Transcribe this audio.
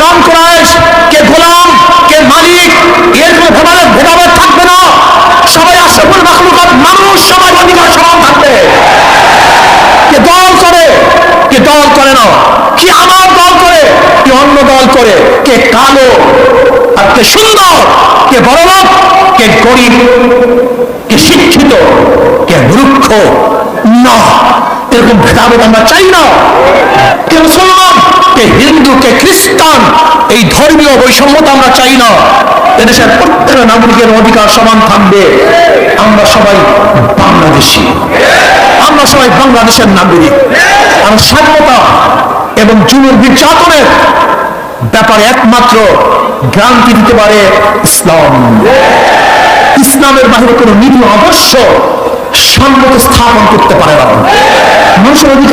ইমাম কুরাইশ, কে গোলাম, কে মালিক, এর কোনো ভেদাভেদ থাকবে না। সবাই আশরাফুল মাখলুকাত মানুষ, সবাই অধিকার সমান থাকবে। কে দল করে, কে দল করে না, কি আমার দল করে, কি অন্য দল করে, কে কালো আর কে সুন্দর, কে বড়লোক, কে গরিব, কে শিক্ষিত, কে মূর্খ, না, এরকম ভেদাভেদ আমরা চাই না। কে মুসলমান, কে হিন্দু, কে খ্রিস্টান, এই ধর্মীয় বৈষম্যতা আমরা চাই না। এদেশের প্রত্যেক নাগরিকের অধিকার সমান থাকবে। আমরা সবাই বাংলাদেশি, আমরা সবাই বাংলাদেশের নাগরিক। আর স্বাধীনতা এবং জুলুম নির্যাতনের ব্যাপারে একমাত্র গ্রান্তি দিতে পারে ইসলাম। ইসলামের বাহিরে কোনো নীতি আদর্শ সম্মত স্থাপন করতে পারে না। মানুষের অধিকার